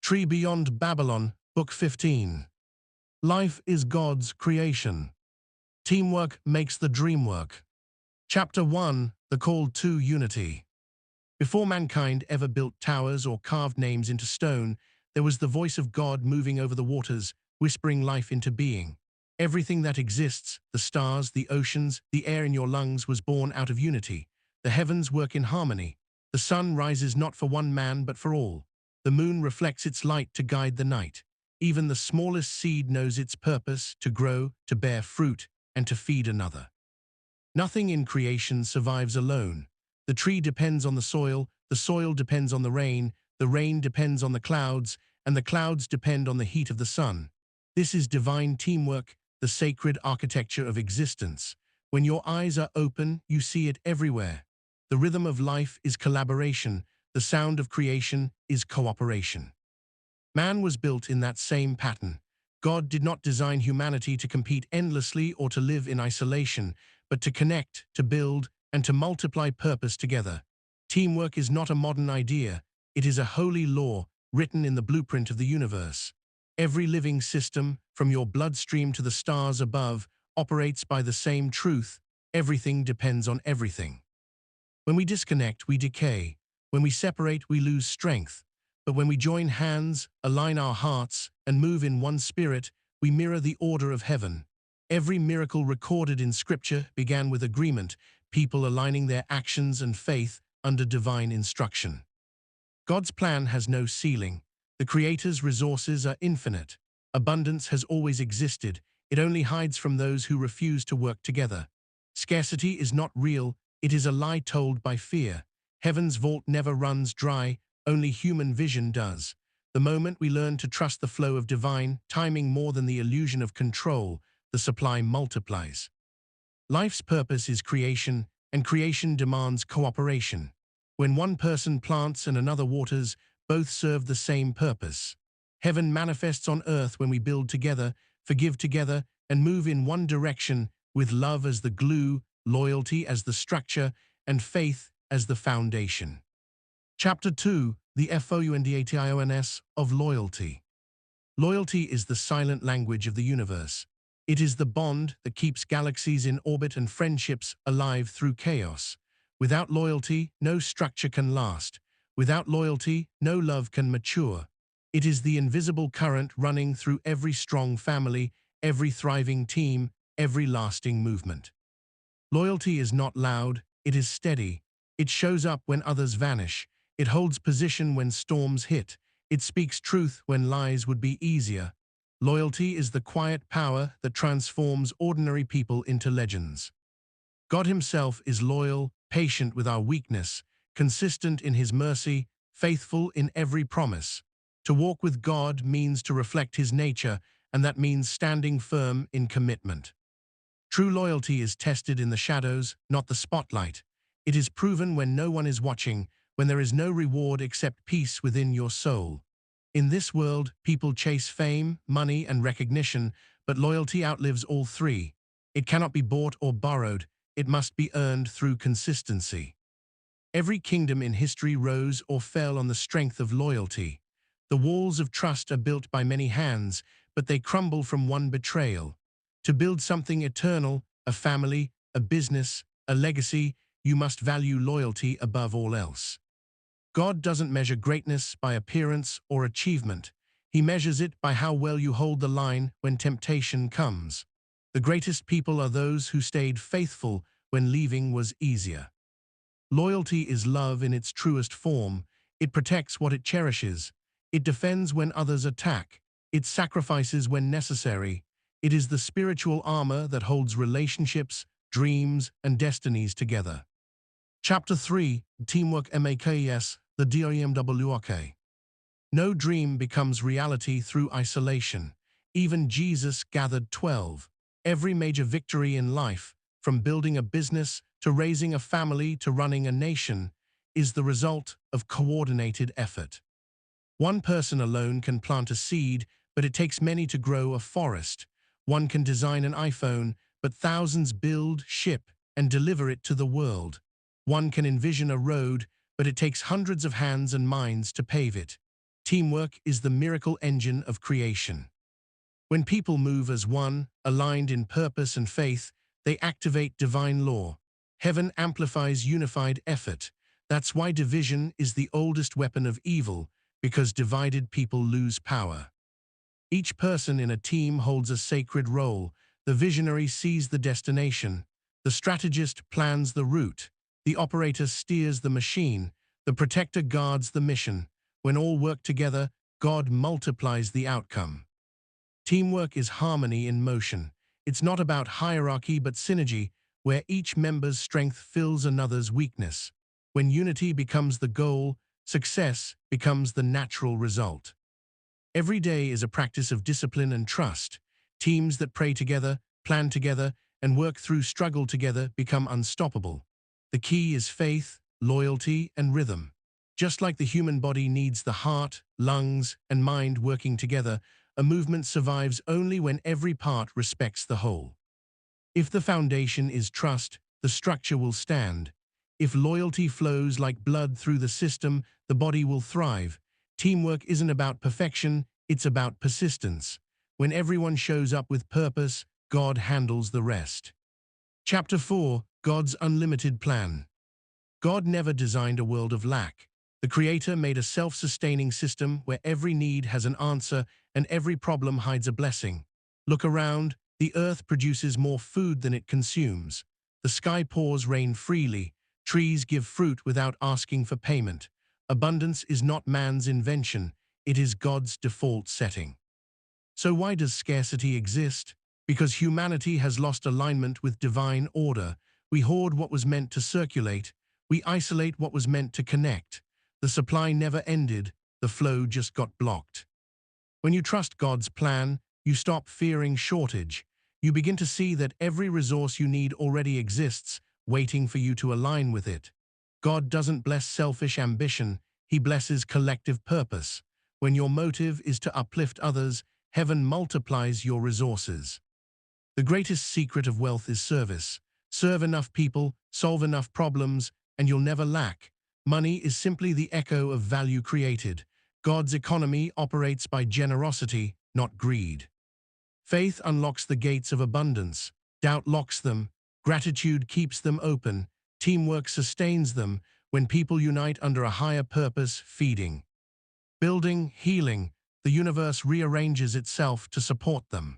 Tree Beyond Babylon, Book 15. Life is God's creation. Teamwork makes the dream work. Chapter 1. The Call to Unity. Before mankind ever built towers or carved names into stone, there was the voice of God moving over the waters, whispering life into being. Everything that exists, the stars, the oceans, the air in your lungs, was born out of unity. The heavens work in harmony. The sun rises not for one man but for all. The moon reflects its light to guide the night. Even the smallest seed knows its purpose: to grow, to bear fruit, and to feed another. Nothing in creation survives alone. The tree depends on the soil depends on the rain depends on the clouds, and the clouds depend on the heat of the sun. This is divine teamwork, the sacred architecture of existence. When your eyes are open, you see it everywhere. The rhythm of life is collaboration. The sound of creation is cooperation. Man was built in that same pattern. God did not design humanity to compete endlessly or to live in isolation, but to connect, to build, and to multiply purpose together. Teamwork is not a modern idea. It is a holy law written in the blueprint of the universe. Every living system, from your bloodstream to the stars above, operates by the same truth: everything depends on everything. When we disconnect, we decay. When we separate, we lose strength. But when we join hands, align our hearts, and move in one spirit, we mirror the order of heaven. Every miracle recorded in Scripture began with agreement, people aligning their actions and faith under divine instruction. God's plan has no ceiling. The Creator's resources are infinite. Abundance has always existed. It only hides from those who refuse to work together. Scarcity is not real. It is a lie told by fear. Heaven's vault never runs dry, only human vision does. The moment we learn to trust the flow of divine timing more than the illusion of control, the supply multiplies. Life's purpose is creation, and creation demands cooperation. When one person plants and another waters, both serve the same purpose. Heaven manifests on earth when we build together, forgive together, and move in one direction, with love as the glue, loyalty as the structure, and faith as the foundation. Chapter 2. The Foundation of Loyalty. Loyalty is the silent language of the universe. It is the bond that keeps galaxies in orbit and friendships alive through chaos. Without loyalty, no structure can last. Without loyalty, no love can mature. It is the invisible current running through every strong family, every thriving team, every lasting movement. Loyalty is not loud, it is steady. It shows up when others vanish. It holds position when storms hit. It speaks truth when lies would be easier. Loyalty is the quiet power that transforms ordinary people into legends. God Himself is loyal, patient with our weakness, consistent in His mercy, faithful in every promise. To walk with God means to reflect His nature, and that means standing firm in commitment. True loyalty is tested in the shadows, not the spotlight. It is proven when no one is watching, when there is no reward except peace within your soul. In this world, people chase fame, money, and recognition, but loyalty outlives all three. It cannot be bought or borrowed. It must be earned through consistency. Every kingdom in history rose or fell on the strength of loyalty. The walls of trust are built by many hands, but they crumble from one betrayal. To build something eternal, a family, a business, a legacy, you must value loyalty above all else. God doesn't measure greatness by appearance or achievement. He measures it by how well you hold the line when temptation comes. The greatest people are those who stayed faithful when leaving was easier. Loyalty is love in its truest form. It protects what it cherishes. It defends when others attack. It sacrifices when necessary. It is the spiritual armor that holds relationships, dreams, and destinies together. Chapter 3. Teamwork makes the Dreamwork. No dream becomes reality through isolation. Even Jesus gathered 12. Every major victory in life, from building a business to raising a family to running a nation, is the result of coordinated effort. One person alone can plant a seed, but it takes many to grow a forest. One can design an iPhone, but thousands build, ship, and deliver it to the world. One can envision a road, but it takes hundreds of hands and minds to pave it. Teamwork is the miracle engine of creation. When people move as one, aligned in purpose and faith, they activate divine law. Heaven amplifies unified effort. That's why division is the oldest weapon of evil, because divided people lose power. Each person in a team holds a sacred role. The visionary sees the destination. The strategist plans the route. The operator steers the machine. The protector guards the mission. When all work together, God multiplies the outcome. Teamwork is harmony in motion. It's not about hierarchy but synergy, where each member's strength fills another's weakness. When unity becomes the goal, success becomes the natural result. Every day is a practice of discipline and trust. Teams that pray together, plan together, and work through struggle together become unstoppable. The key is faith, loyalty, and rhythm. Just like the human body needs the heart, lungs, and mind working together, a movement survives only when every part respects the whole. If the foundation is trust, the structure will stand. If loyalty flows like blood through the system, the body will thrive. Teamwork isn't about perfection, it's about persistence. When everyone shows up with purpose, God handles the rest. Chapter 4: God's Unlimited Plan. God never designed a world of lack. The Creator made a self-sustaining system where every need has an answer and every problem hides a blessing. Look around, the earth produces more food than it consumes. The sky pours rain freely. Trees give fruit without asking for payment. Abundance is not man's invention, it is God's default setting. So why does scarcity exist? Because humanity has lost alignment with divine order. We hoard what was meant to circulate. We isolate what was meant to connect. The supply never ended, the flow just got blocked. When you trust God's plan, you stop fearing shortage. You begin to see that every resource you need already exists, waiting for you to align with it. God doesn't bless selfish ambition, He blesses collective purpose. When your motive is to uplift others, heaven multiplies your resources. The greatest secret of wealth is service. Serve enough people, solve enough problems, and you'll never lack. Money is simply the echo of value created. God's economy operates by generosity, not greed. Faith unlocks the gates of abundance. Doubt locks them. Gratitude keeps them open. Teamwork sustains them. When people unite under a higher purpose, feeding, building, healing, the universe rearranges itself to support them.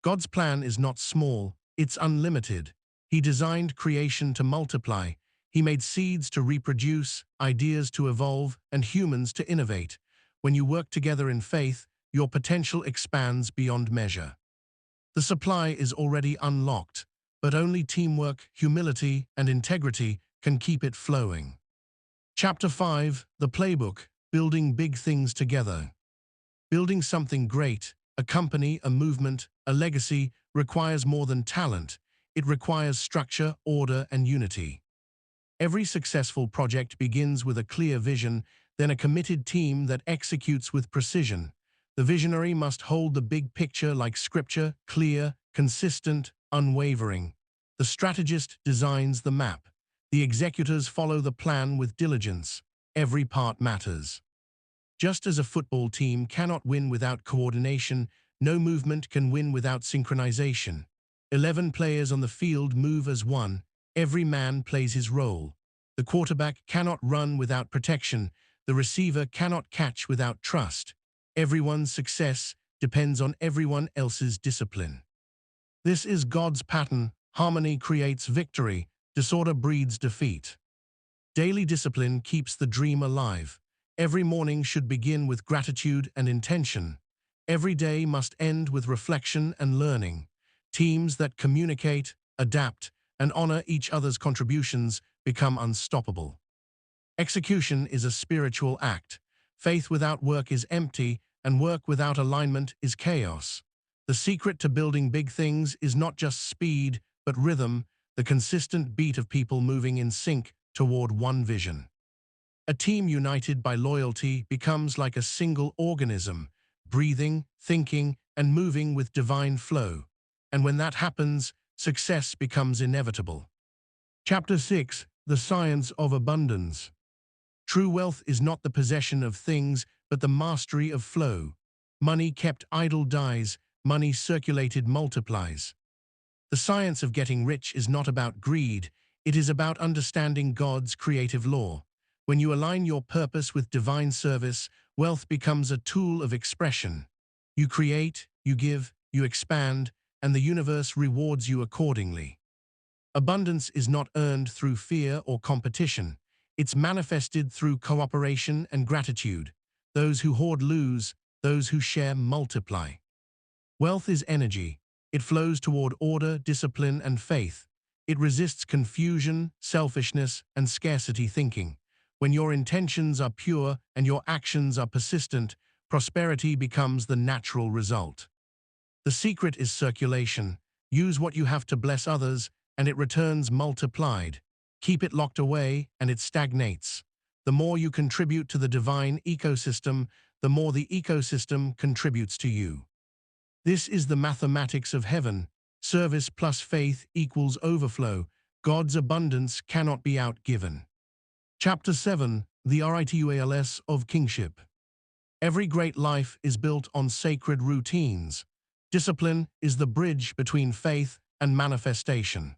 God's plan is not small, it's unlimited. He designed creation to multiply. He made seeds to reproduce, ideas to evolve, and humans to innovate. When you work together in faith, your potential expands beyond measure. The supply is already unlocked, but only teamwork, humility, and integrity can keep it flowing. Chapter 5: The Playbook: Building Big Things Together. Building something great, a company, a movement, a legacy, requires more than talent. It requires structure, order, and unity. Every successful project begins with a clear vision, then a committed team that executes with precision. The visionary must hold the big picture like scripture, clear, consistent, unwavering. The strategist designs the map. The executors follow the plan with diligence. Every part matters. Just as a football team cannot win without coordination, no movement can win without synchronization. 11 players on the field move as one. Every man plays his role. The quarterback cannot run without protection. The receiver cannot catch without trust. Everyone's success depends on everyone else's discipline. This is God's pattern. Harmony creates victory. Disorder breeds defeat. Daily discipline keeps the dream alive. Every morning should begin with gratitude and intention. Every day must end with reflection and learning. Teams that communicate, adapt, and honor each other's contributions become unstoppable. Execution is a spiritual act. Faith without work is empty, and work without alignment is chaos. The secret to building big things is not just speed, but rhythm, the consistent beat of people moving in sync toward one vision. A team united by loyalty becomes like a single organism, breathing, thinking, and moving with divine flow. And when that happens, success becomes inevitable. Chapter 6: The Science of Abundance. True wealth is not the possession of things, but the mastery of flow. Money kept idle dies, money circulated multiplies. The science of getting rich is not about greed, it is about understanding God's creative law. When you align your purpose with divine service, wealth becomes a tool of expression. You create, you give, you expand, and the universe rewards you accordingly. Abundance is not earned through fear or competition. It's manifested through cooperation and gratitude. Those who hoard lose, those who share multiply. Wealth is energy. It flows toward order, discipline, and faith. It resists confusion, selfishness, and scarcity thinking. When your intentions are pure and your actions are persistent, prosperity becomes the natural result. The secret is circulation. Use what you have to bless others, and it returns multiplied. Keep it locked away, and it stagnates. The more you contribute to the divine ecosystem, the more the ecosystem contributes to you. This is the mathematics of heaven. Service plus faith equals overflow. God's abundance cannot be outgiven. Chapter 7, the Rituals of Kingship. Every great life is built on sacred routines. Discipline is the bridge between faith and manifestation.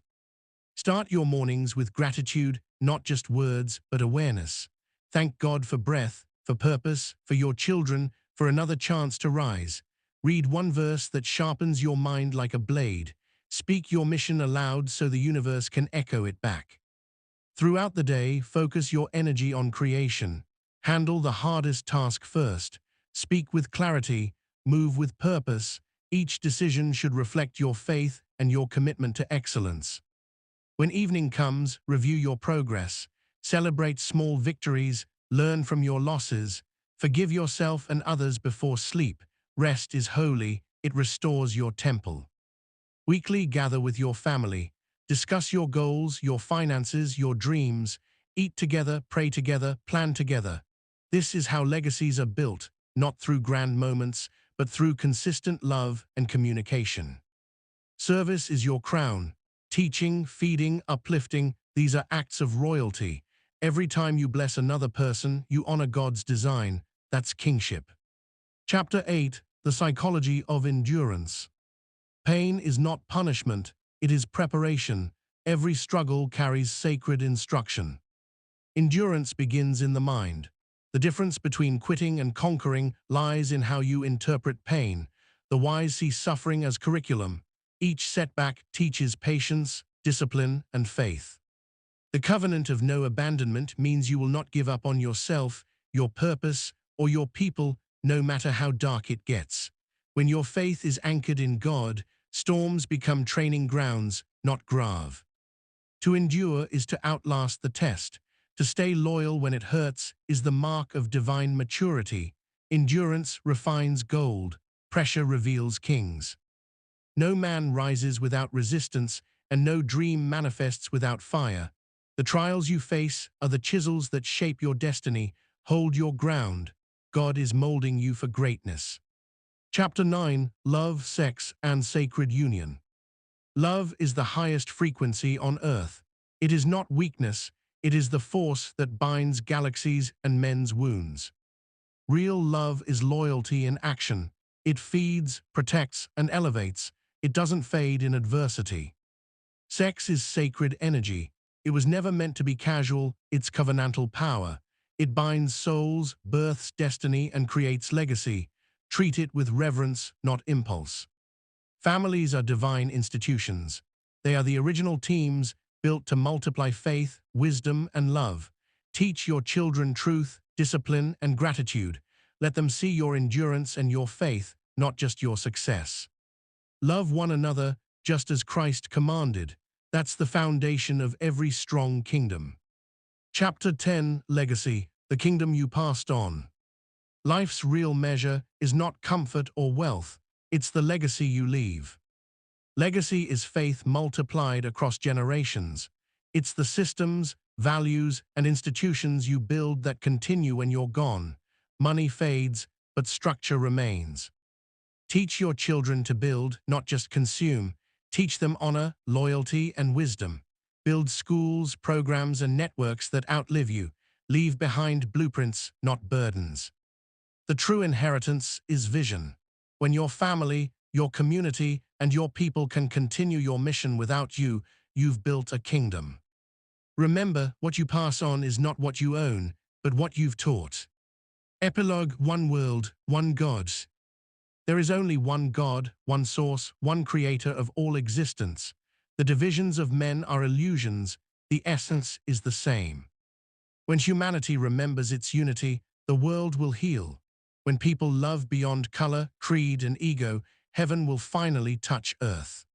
Start your mornings with gratitude, not just words, but awareness. Thank God for breath, for purpose, for your children, for another chance to rise. Read one verse that sharpens your mind like a blade. Speak your mission aloud so the universe can echo it back. Throughout the day, focus your energy on creation. Handle the hardest task first. Speak with clarity, move with purpose. Each decision should reflect your faith and your commitment to excellence. When evening comes, review your progress. Celebrate small victories, learn from your losses. Forgive yourself and others before sleep. Rest is holy, it restores your temple. Weekly, gather with your family. Discuss your goals, your finances, your dreams. Eat together, pray together, plan together. This is how legacies are built, not through grand moments, but through consistent love and communication. Service is your crown. Teaching, feeding, uplifting, these are acts of royalty. Every time you bless another person, you honor God's design. That's kingship. Chapter 8, the Psychology of Endurance. Pain is not punishment, it is preparation. Every struggle carries sacred instruction. Endurance begins in the mind. The difference between quitting and conquering lies in how you interpret pain. The wise see suffering as curriculum. Each setback teaches patience, discipline, and faith. The covenant of no abandonment means you will not give up on yourself, your purpose, or your people, no matter how dark it gets. When your faith is anchored in God, storms become training grounds, not grave. To endure is to outlast the test. To stay loyal when it hurts is the mark of divine maturity. Endurance refines gold. Pressure reveals kings. No man rises without resistance, and no dream manifests without fire. The trials you face are the chisels that shape your destiny. Hold your ground. God is molding you for greatness. Chapter 9, Love, Sex, and Sacred Union. Love is the highest frequency on earth. It is not weakness, it is the force that binds galaxies and mends wounds. Real love is loyalty in action. It feeds, protects, and elevates. It doesn't fade in adversity. Sex is sacred energy. It was never meant to be casual, it's covenantal power. It binds souls, births destiny, and creates legacy. Treat it with reverence, not impulse. Families are divine institutions. They are the original teams built to multiply faith, wisdom, and love. Teach your children truth, discipline, and gratitude. Let them see your endurance and your faith, not just your success. Love one another just as Christ commanded. That's the foundation of every strong kingdom. Chapter 10, Legacy, the kingdom you passed on. Life's real measure is not comfort or wealth, it's the legacy you leave. Legacy is faith multiplied across generations. It's the systems, values, and institutions you build that continue when you're gone. Money fades, but structure remains. Teach your children to build, not just consume. Teach them honor, loyalty, and wisdom. Build schools, programs, and networks that outlive you. Leave behind blueprints, not burdens. The true inheritance is vision. When your family, your community, and your people can continue your mission without you, you've built a kingdom. Remember, what you pass on is not what you own, but what you've taught. Epilogue: One world, one God. There is only one God, one source, one creator of all existence. The divisions of men are illusions, the essence is the same. When humanity remembers its unity, the world will heal. When people love beyond color, creed, and ego, heaven will finally touch earth.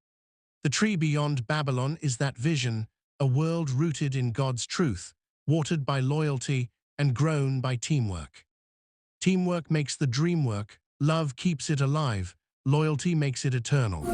The tree beyond Babylon is that vision, a world rooted in God's truth, watered by loyalty, and grown by teamwork. Teamwork makes the dream work, love keeps it alive, loyalty makes it eternal.